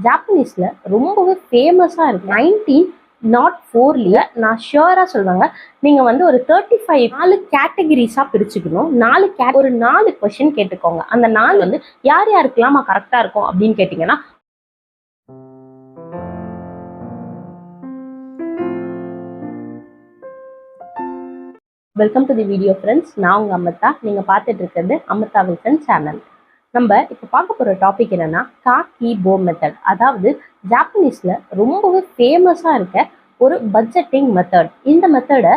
ஜாப்பனீஸ்ல ரொம்பவே ஃபேமஸா இருக்கு. 1904 நான் ஷியூரா சொல்லுவாங்க. நீங்க வந்து ஒரு 35 4 கேட்டகரிஸா பிரிச்சுக்கணும். 4 கொஸ்டின் கேட்டுக்கோங்க. அந்த 4 வந்து யார் யாருக்கெல்லாம் கரெக்டா இருக்கும் அப்படின்னு கேட்டீங்கன்னா, welcome to the video friends. நான் உங்க அமிர்தா. நீங்க பார்த்துட்டு இருக்கிறது அமிர்தா வில்சன் சேனல். நம்ம இப்போ பார்க்க போகிற டாபிக் என்னன்னா காகிபோ மெத்தட். அதாவது ஜாப்பனீஸில் ரொம்பவே ஃபேமஸாக இருக்க ஒரு பட்ஜெட்டிங் மெத்தட். இந்த மெத்தடை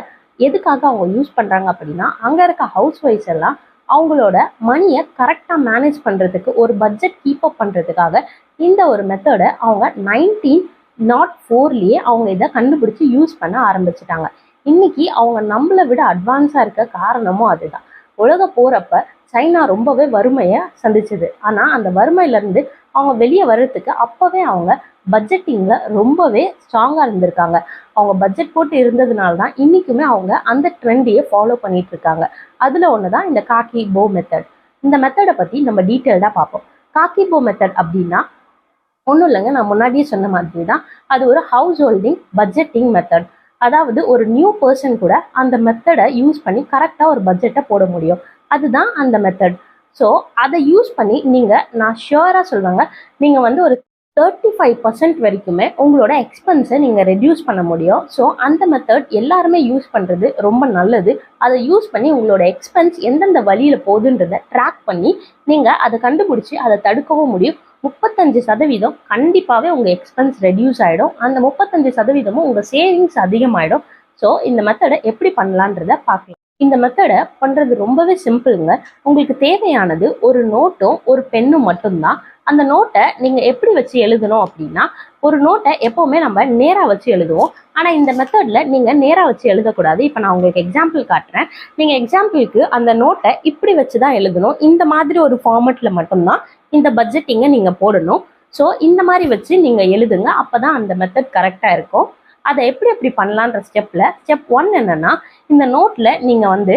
எதுக்காக அவங்க யூஸ் பண்ணுறாங்க அப்படின்னா, அங்கே இருக்க ஹவுஸ் ஒய்ஃப்ஸ் எல்லாம் அவங்களோட மணியை கரெக்டாக மேனேஜ் பண்ணுறதுக்கு, ஒரு பட்ஜெட் கீப் அப் பண்ணுறதுக்காக இந்த ஒரு மெத்தடை அவங்க 1904 அவங்க இதை கண்டுபிடிச்சி யூஸ் பண்ண ஆரம்பிச்சிட்டாங்க. இன்னைக்கு அவங்க நம்மளை விட அட்வான்ஸாக இருக்க காரணமும் அதுதான். உலக போறப்ப சைனா ரொம்பவே வறுமையை சந்திச்சது. ஆனால் அந்த வறுமையிலேருந்து அவங்க வெளியே வர்றதுக்கு அப்போவே அவங்க பட்ஜெட்டிங்கில் ரொம்பவே ஸ்ட்ராங்காக இருந்திருக்காங்க. அவங்க பட்ஜெட் போட்டு இருந்ததுனால தான் இன்றைக்குமே அவங்க அந்த ட்ரெண்டையே ஃபாலோ பண்ணிட்டு இருக்காங்க. அதில் ஒன்று தான் இந்த காகிபோ மெத்தட். இந்த மெத்தடை பற்றி நம்ம டீட்டெயில்டாக பார்ப்போம். காகிபோ மெத்தட் அப்படின்னா ஒன்றும் இல்லைங்க, நான் முன்னாடியே சொன்ன மாதிரி தான். அது ஒரு ஹவுஸ் ஹோல்டிங் பட்ஜெட்டிங் மெத்தட். அதாவது ஒரு நியூ பர்சன் கூட அந்த மெத்தடை யூஸ் பண்ணி கரெக்டாக ஒரு பட்ஜெட்டை போட முடியும். அதுதான் அந்த மெத்தட். ஸோ அதை யூஸ் பண்ணி நான் ஷியூராக சொல்லுவாங்க, நீங்கள் வந்து ஒரு 35% வரைக்குமே உங்களோட எக்ஸ்பென்ஸை நீங்கள் ரெடியூஸ் பண்ண முடியும். ஸோ அந்த மெத்தட் எல்லாருமே யூஸ் பண்ணுறது ரொம்ப நல்லது. அதை யூஸ் பண்ணி உங்களோட எக்ஸ்பென்ஸ் எந்தெந்த வழியில் போகுதுன்றதை ட்ராக் பண்ணி நீங்கள் அதை கண்டுபிடிச்சி அதை தடுக்கவும் முடியும். 35% கண்டிப்பாகவே உங்கள் எக்ஸ்பென்ஸ் ரெடியூஸ் ஆகிடும். அந்த 35%மும் உங்கள் சேவிங்ஸ் அதிகமாகிடும். ஸோ இந்த மெத்தடை எப்படி பண்ணலான்றத பார்க்கலாம். இந்த மெத்தடை பண்ணுறது ரொம்பவே சிம்பிளுங்க. உங்களுக்கு தேவையானது ஒரு நோட்டும் ஒரு பெண்ணும் மட்டும்தான். அந்த நோட்டை நீங்கள் எப்படி வச்சு எழுதணும் அப்படின்னா, ஒரு நோட்டை எப்போவுமே நம்ம நேராக வச்சு எழுதுவோம். ஆனால் இந்த மெத்தடில் நீங்கள் நேராக வச்சு எழுதக்கூடாது. இப்போ நான் உங்களுக்கு எக்ஸாம்பிள் காட்டுறேன். நீங்கள் எக்ஸாம்பிளுக்கு அந்த நோட்டை இப்படி வச்சு தான் எழுதணும். இந்த மாதிரி ஒரு ஃபார்மெட்டில் மட்டும்தான் இந்த பட்ஜெட்டிங்கை நீங்கள் போடணும். ஸோ இந்த மாதிரி வச்சு நீங்கள் எழுதுங்க. அப்போ தான் அந்த மெத்தட் கரெக்டாக இருக்கும். அதை எப்படி பண்ணலான்ற ஸ்டெப் 1 என்னன்னா, இந்த நோட்டில் நீங்கள் வந்து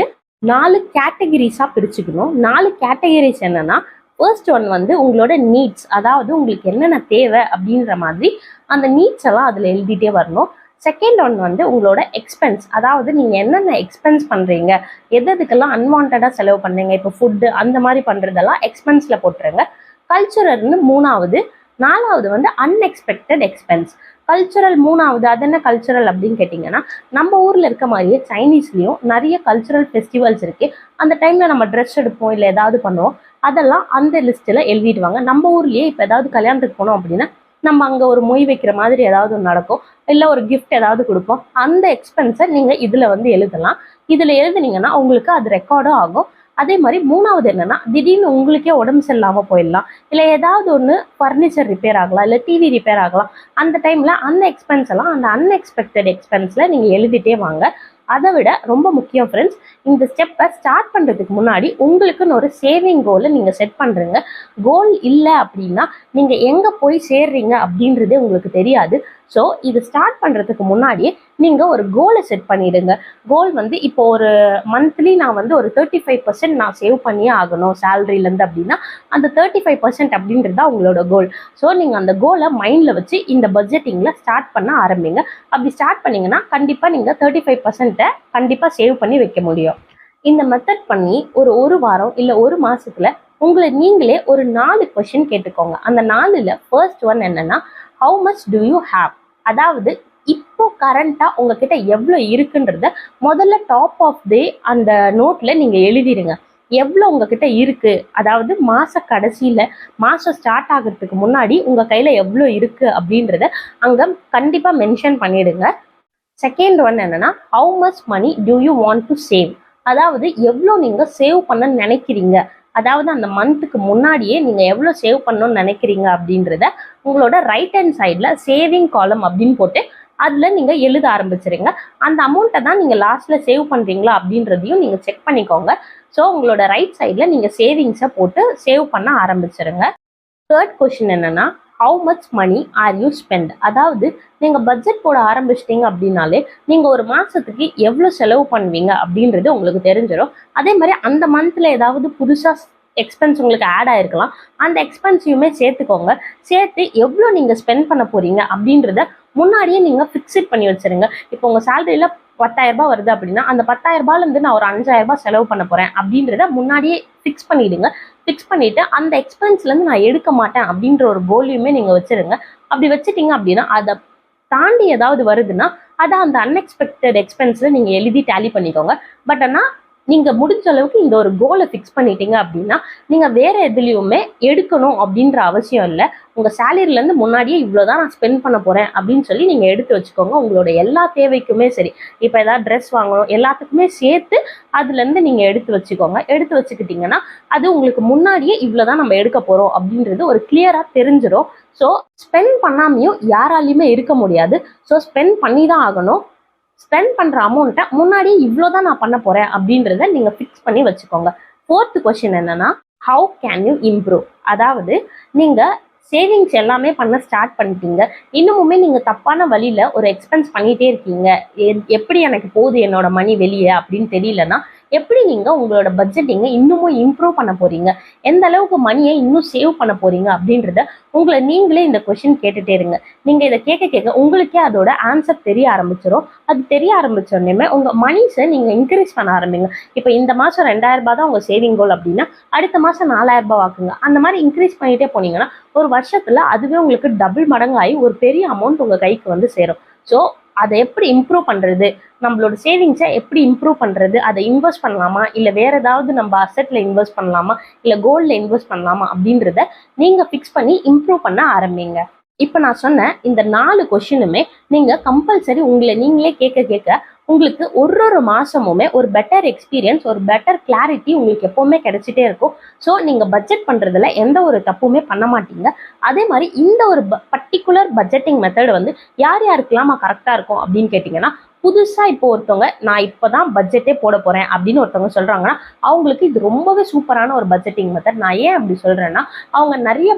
4 கேட்டகரிஸாக பிரிச்சுக்கணும். 4 கேட்டகரிஸ் என்னன்னா, ஃபர்ஸ்ட் ஒன் வந்து உங்களோட நீட்ஸ், அதாவது உங்களுக்கு என்னென்ன தேவை அப்படின்ற மாதிரி அந்த நீட்ஸ் எல்லாம் அதில் எழுதிட்டே வரணும். செகண்ட் ஒன் வந்து உங்களோட எக்ஸ்பென்ஸ், அதாவது நீங்கள் என்னென்ன எக்ஸ்பென்ஸ் பண்ணுறீங்க, எதுக்கெல்லாம் அன்வான்டாக செலவு பண்ணுறீங்க, இப்போ ஃபுட்டு அந்த மாதிரி பண்ணுறதெல்லாம் எக்ஸ்பென்ஸில் போட்டுருங்க. கல்ச்சுரல்னு 3வது. 4வது வந்து அன்எக்ஸ்பெக்டட் எக்ஸ்பென்ஸ். கல்ச்சுரல் 3வது. அது என்ன கல்ச்சுரல் அப்படின்னு கேட்டிங்கன்னா, நம்ம ஊரில் இருக்க மாதிரியே சைனீஸ்லேயும் நிறைய கல்ச்சுரல் ஃபெஸ்டிவல்ஸ் இருக்குது. அந்த டைமில் நம்ம ட்ரெஸ் எடுப்போம், இல்லை ஏதாவது பண்ணுவோம். அதெல்லாம் அந்த லிஸ்ட்டில் எழுதிடுவாங்க. நம்ம ஊர்லேயே இப்போ ஏதாவது கல்யாணத்துக்கு போனோம் அப்படின்னா நம்ம அங்கே ஒரு மொய் வைக்கிற மாதிரி ஏதாவது ஒன்று நடக்கும், இல்லை ஒரு கிஃப்ட் ஏதாவது கொடுப்போம். அந்த எக்ஸ்பென்ஸை நீங்கள் இதில் வந்து எழுதலாம். இதில் எழுதுனீங்கன்னா உங்களுக்கு அது ரெக்கார்டும் ஆகும். அதே மாதிரி 3வது என்னன்னா, திடீர்னு உங்களுக்கே உடம்பு சரியில்லாமல் போயிடலாம், இல்லை ஏதாவது ஒன்று ஃபர்னிச்சர் ரிப்பேர் ஆகலாம், இல்லை டிவி ரிப்பேர் ஆகலாம். அந்த டைமில் அந்த எக்ஸ்பென்ஸ் எல்லாம் அந்த அன்எக்ஸ்பெக்டட் எக்ஸ்பென்ஸில் நீங்கள் எழுதிட்டே வாங்க. அதை விட ரொம்ப முக்கியம் ஃப்ரெண்ட்ஸ், இந்த ஸ்டெப்பை ஸ்டார்ட் பண்ணுறதுக்கு முன்னாடி உங்களுக்குன்னு ஒரு சேவிங் கோலை நீங்கள் செட் பண்ணுறீங்க. கோல் இல்லை அப்படின்னா நீங்கள் எங்கே போய் சேர்றீங்க அப்படின்றதே உங்களுக்கு தெரியாது. ஸோ இது ஸ்டார்ட் பண்ணுறதுக்கு முன்னாடியே நீங்கள் ஒரு கோலை செட் பண்ணிடுங்க. கோல் வந்து இப்போ ஒரு மந்த்லி நான் வந்து ஒரு 35% நான் சேவ் பண்ணியே ஆகணும் சேலரியிலேருந்து அப்படின்னா, அந்த 35% அப்படின்றது தான் உங்களோட கோல். ஸோ நீங்கள் அந்த கோலை மைண்டில் வச்சு இந்த பட்ஜெட்டிங்கில் ஸ்டார்ட் பண்ண ஆரம்பிங்க. அப்படி ஸ்டார்ட் பண்ணிங்கன்னா கண்டிப்பாக நீங்கள் 35% கண்டிப்பாக சேவ் பண்ணி வைக்க முடியும். இந்த மெத்தட் பண்ணி ஒரு வாரம் இல்லை ஒரு மாதத்தில் உங்களை நீங்களே ஒரு 4 கொஸ்டின் கேட்டுக்கோங்க. அந்த 4ல் ஃபர்ஸ்ட் ஒன் என்னன்னா, how much to you have, அதாவது இப்போ கரண்டாக உங்ககிட்ட எவ்வளோ இருக்குன்றத முதல்ல டாப் ஆஃப் டே அந்த நோட்டில் நீங்கள் எழுதிடுங்க. எவ்வளோ உங்ககிட்ட இருக்குது, அதாவது மாத கடைசியில் மாதம் ஸ்டார்ட் ஆகிறதுக்கு முன்னாடி உங்கள் கையில் எவ்வளோ இருக்குது அப்படின்றத அங்கே கண்டிப்பாக மென்ஷன் பண்ணிடுங்க. செகண்ட் ஒன் என்னன்னா, how much money do you want to save, அதாவது எவ்வளோ நீங்கள் சேவ் பண்ண நினைக்கிறீங்க, அதாவது அந்த மந்த்துக்கு முன்னாடியே நீங்கள் எவ்வளோ சேவ் பண்ணணும்னு நினைக்கிறீங்க அப்படின்றத உங்களோட ரைட் ஹேண்ட் சைடில் சேவிங் காலம் அப்படின்னு போட்டு அதில் நீங்கள் எழுத ஆரம்பிச்சிருங்க. அந்த அமௌண்ட்டை தான் நீங்கள் லாஸ்ட்டில் சேவ் பண்ணுறீங்களா அப்படின்றதையும் நீங்கள் செக் பண்ணிக்கோங்க. ஸோ உங்களோட ரைட் சைடில் நீங்கள் சேவிங்ஸை போட்டு சேவ் பண்ண ஆரம்பிச்சிருங்க. தேர்ட் கொஸ்டின் என்னன்னா, how much money are you spend, அதாவது நீங்கள் பட்ஜெட் போட ஆரம்பிச்சிட்டிங்க அப்படின்னாலே நீங்கள் ஒரு மாதத்துக்கு எவ்வளோ செலவு பண்ணுவீங்க அப்படின்றது உங்களுக்கு தெரிஞ்சிடும். அதே மாதிரி அந்த மந்தில் ஏதாவது புதுசாக எக்ஸ்பென்ஸ் உங்களுக்கு ஆட் ஆயிருக்கலாம். அந்த எக்ஸ்பென்ஸையுமே சேர்த்துக்கோங்க. சேர்த்து எவ்வளோ நீங்கள் ஸ்பெண்ட் பண்ண போறீங்க அப்படின்றத முன்னாடியே நீங்கள் ஃபிக்ஸட் பண்ணி வச்சிருங்க. இப்போ உங்கள் சேலரியில் 10,000 ரூபாய் வருது அப்படின்னா அந்த 10,000 ரூபாயிலேருந்து நான் ஒரு 5,000 ரூபாய் செலவு பண்ண போறேன் அப்படின்றத முன்னாடியே ஃபிக்ஸ் பண்ணிடுங்க. ஃபிக்ஸ் பண்ணிட்டு அந்த எக்ஸ்பென்ஸ்லேருந்து நான் எடுக்க மாட்டேன் அப்படின்ற ஒரு கோலையுமே நீங்கள் வச்சிருங்க. அப்படி வச்சுட்டீங்க அப்படின்னா அதை தாண்டி ஏதாவது வருதுன்னா அதை அந்த அன்எக்ஸ்பெக்டட் எக்ஸ்பென்ஸில் நீங்கள் எழுதி டேலி பண்ணிக்கோங்க. பட் ஆனால் நீங்கள் முடிஞ்ச அளவுக்கு இந்த ஒரு கோலை ஃபிக்ஸ் பண்ணிட்டீங்க அப்படின்னா நீங்கள் வேற எதுலேயுமே எடுக்கணும் அப்படின்ற அவசியம் இல்லை. உங்கள் சேலரியிலேருந்து முன்னாடியே இவ்வளோதான் நான் ஸ்பெண்ட் பண்ண போகிறேன் அப்படின்னு சொல்லி நீங்கள் எடுத்து வச்சுக்கோங்க. உங்களோட எல்லா தேவைக்குமே சரி, இப்போ ஏதாவது ட்ரெஸ் வாங்கணும் எல்லாத்துக்குமே சேர்த்து அதுலேருந்து நீங்கள் எடுத்து வச்சுக்கோங்க. எடுத்து வச்சுக்கிட்டிங்கன்னா அது உங்களுக்கு முன்னாடியே இவ்வளோதான் நம்ம எடுக்க போகிறோம் அப்படின்றது ஒரு கிளியராக தெரிஞ்சிடும். ஸோ ஸ்பெண்ட் பண்ணாமையும் யாராலையுமே இருக்க முடியாது. ஸோ ஸ்பெண்ட் பண்ணி தான் ஆகணும். ஸ்பெண்ட் பண்ணுற அமௌண்ட்டை முன்னாடியே இவ்வளோதான் நான் பண்ண போகிறேன் அப்படின்றத நீங்கள் ஃபிக்ஸ் பண்ணி வச்சுக்கோங்க. 4th கொஸ்டின் என்னன்னா, ஹவு கேன் யூ இம்ப்ரூவ்? அதாவது நீங்கள் சேவிங்ஸ் எல்லாமே பண்ண ஸ்டார்ட் பண்ணிட்டீங்க, இன்னுமுமே நீங்கள் தப்பான வழியில் ஒரு எக்ஸ்பென்ஸ் பண்ணிகிட்டே இருக்கீங்க, எப்படி எனக்கு போகுது என்னோட மணி வெளியே அப்படின்னு தெரியலன்னா எப்படி நீங்கள் உங்களோட பட்ஜெட்டிங்கை இன்னமும் இம்ப்ரூவ் பண்ண போகிறீங்க, எந்த அளவுக்கு மணியை இன்னும் சேவ் பண்ண போகிறீங்க அப்படின்றத உங்களை நீங்களே இந்த கொஷின் கேட்டுகிட்டே இருங்க. நீங்கள் இதை கேட்க கேட்க உங்களுக்கே அதோட ஆன்சர் தெரிய ஆரம்பிச்சிடும். அது தெரிய ஆரம்பிச்சோடனே உங்கள் மணிஸை நீங்கள் இன்க்ரீஸ் பண்ண ஆரம்பிங்க. இப்போ இந்த மாதம் 2,000 ரூபாய் தான் உங்கள் சேவிங் கோல் அப்படின்னா அடுத்த மாதம் 4,000 ரூபாய் ஆக்குங்க. அந்த மாதிரி இன்க்ரீஸ் பண்ணிகிட்டே போனீங்கன்னா ஒரு வருஷத்தில் அதுவே உங்களுக்கு டபுள் மடங்காகி ஒரு பெரிய அமௌண்ட் உங்கள் கைக்கு வந்து சேரும். ஸோ அதை எப்படி இம்ப்ரூவ் பண்ணுறது, நம்மளோட சேவிங்ஸை எப்படி இம்ப்ரூவ் பண்ணுறது, அதை இன்வெஸ்ட் பண்ணலாமா இல்லை வேற ஏதாவது நம்ம அசெட்டில் இன்வெஸ்ட் பண்ணலாமா இல்லை கோல்டில் இன்வெஸ்ட் பண்ணலாமா அப்படின்றத நீங்கள் ஃபிக்ஸ் பண்ணி இம்ப்ரூவ் பண்ண ஆரம்பிங்க. இப்போ நான் சொன்ன இந்த 4 கொஷினுமே நீங்கள் கம்பல்சரி உங்களை நீங்களே கேட்க கேட்க உங்களுக்கு ஒரு மாதமுமே ஒரு பெட்டர் எக்ஸ்பீரியன்ஸ், ஒரு பெட்டர் கிளாரிட்டி உங்களுக்கு எப்போவுமே கிடைச்சிட்டே இருக்கும். ஸோ நீங்கள் பட்ஜெட் பண்ணுறதுல எந்த ஒரு தப்புமே பண்ண மாட்டீங்க. அதே மாதிரி இந்த ஒரு பர்டிகுலர் பட்ஜெட்டிங் மெத்தட் வந்து யார் யாருக்கெல்லாம் கரெக்டாக இருக்கும் அப்படின்னு கேட்டிங்கன்னா, புதுசாக இப்போ ஒருத்தவங்க நான் இப்போ தான் பட்ஜெட்டே போட போகிறேன் அப்படின்னு ஒருத்தவங்க சொல்கிறாங்கன்னா அவங்களுக்கு இது ரொம்பவே சூப்பரான ஒரு பட்ஜெட்டிங் மெத்தட். நான் ஏன் அப்படி சொல்கிறேன்னா, அவங்க நிறைய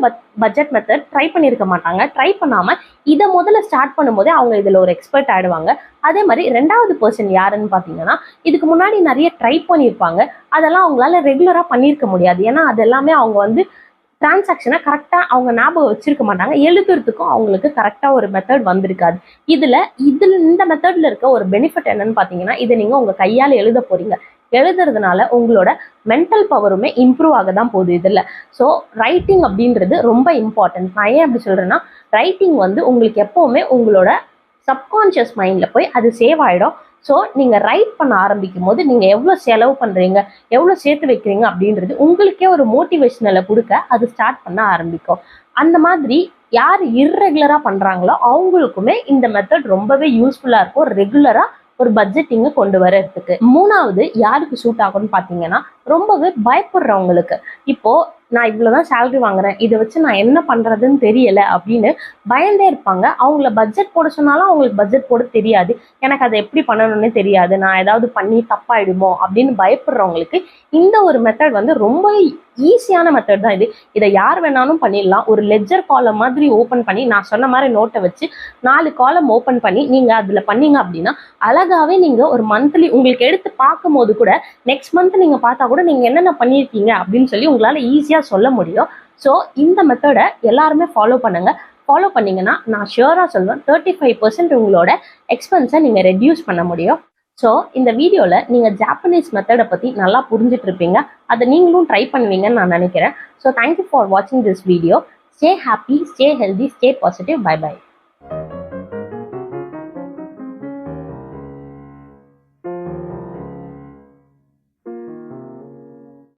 பட்ஜெட் மெத்தட் ட்ரை பண்ணியிருக்க மாட்டாங்க. ட்ரை பண்ணாமல் இதை முதல்ல ஸ்டார்ட் பண்ணும்போதே அவங்க இதில் ஒரு எக்ஸ்பர்ட் ஆகிடுவாங்க. அதே மாதிரி 2வது பர்சன் யாருன்னு பார்த்தீங்கன்னா, இதுக்கு முன்னாடி நிறைய ட்ரை பண்ணியிருப்பாங்க, அதெல்லாம் அவங்களால ரெகுலராக பண்ணியிருக்க முடியாது. ஏன்னா அது எல்லாமே அவங்க வந்து டிரான்சாக்ஷனை கரெக்டாக அவங்க ஞாபகம் வச்சிருக்க மாட்டாங்க. எழுதுறதுக்கும் அவங்களுக்கு கரெக்டாக ஒரு மெத்தட் வந்திருக்காது. இதில் இந்த மெத்தடில் இருக்க ஒரு பெனிஃபிட் என்னன்னு பார்த்தீங்கன்னா, இதை நீங்கள் உங்கள் கையால் எழுத போறீங்க. எழுதுறதுனால உங்களோட மென்டல் பவருமே இம்ப்ரூவ் ஆக தான் போகுது இதில். ஸோ ரைட்டிங் அப்படின்றது ரொம்ப இம்பார்ட்டன்ட். நான் ஏன் அப்படி சொல்கிறேன்னா, ரைட்டிங் வந்து உங்களுக்கு எப்போவுமே உங்களோட சப்கான்ஷியஸ் மைண்டில் போய் அது சேவ் ஆகிடும். ஸோ நீங்கள் ரைட் பண்ண ஆரம்பிக்கும் போது நீங்கள் எவ்வளோ செலவு பண்ணுறீங்க, எவ்வளோ சேர்த்து வைக்கிறீங்க அப்படின்றது உங்களுக்கே ஒரு மோட்டிவேஷனலை கொடுக்க அது ஸ்டார்ட் பண்ண ஆரம்பிக்கும். அந்த மாதிரி யார் இர்ரெகுலராக பண்ணுறாங்களோ அவங்களுக்குமே இந்த மெத்தட் ரொம்பவே யூஸ்ஃபுல்லாக இருக்கும், ரெகுலராக ஒரு பட்ஜெட்டிங்கை கொண்டு வரதுக்கு. 3வது யாருக்கு சூட் ஆகும்னு பார்த்தீங்கன்னா, ரொம்பவே பயப்படுறவங்களுக்கு. இப்போது நான் இவ்வளோதான் சேலரி வாங்குறேன், இதை வச்சு நான் என்ன பண்ணுறதுன்னு தெரியலை அப்படின்னு பயந்தே இருப்பாங்க. அவங்கள பட்ஜெட் போட சொன்னாலும் அவங்களுக்கு பட்ஜெட் போட தெரியாது, எனக்கு அதை எப்படி பண்ணணும்னு தெரியாது, நான் ஏதாவது பண்ணி தப்பாயிடுமோ அப்படின்னு பயப்படுறவங்களுக்கு இந்த ஒரு மெத்தட் வந்து ரொம்ப ஈஸியான மெத்தட் தான் இது. இதை யார் வேணாலும் பண்ணிடலாம். ஒரு லெட்ஜர் காலம் மாதிரி ஓப்பன் பண்ணி நான் சொன்ன மாதிரி நோட்டை வச்சு 4 காலம் ஓப்பன் பண்ணி நீங்கள் அதில் பண்ணீங்க அப்படின்னா அழகாகவே நீங்கள் ஒரு மந்த்லி உங்களுக்கு எடுத்து பார்க்கும் போது கூட நெக்ஸ்ட் மந்த் நீங்கள் பார்த்தா கூட நீங்கள் என்னென்ன பண்ணியிருக்கீங்க அப்படின்னு சொல்லி உங்களால் ஈஸியாக சொல்ல முடியும். ஸோ இந்த மெத்தடை எல்லாருமே ஃபாலோ பண்ணுங்க. ஃபாலோ பண்ணீங்கன்னா நான் ஷியோராக சொல்வேன் 35% உங்களோட எக்ஸ்பென்ஸை நீங்கள் ரெடியூஸ் பண்ண முடியும். ஸோ இந்த வீடியோவில் நீங்கள் ஜாப்பனீஸ் மெத்தடை பற்றி நல்லா புரிஞ்சுட்டு இருப்பீங்க. அதை நீங்களும் ட்ரை பண்ணுவீங்கன்னு நான் நினைக்கிறேன். ஸோ தேங்க்யூ ஃபார் வாட்சிங் this video. Stay happy, stay healthy, stay positive. Bye by.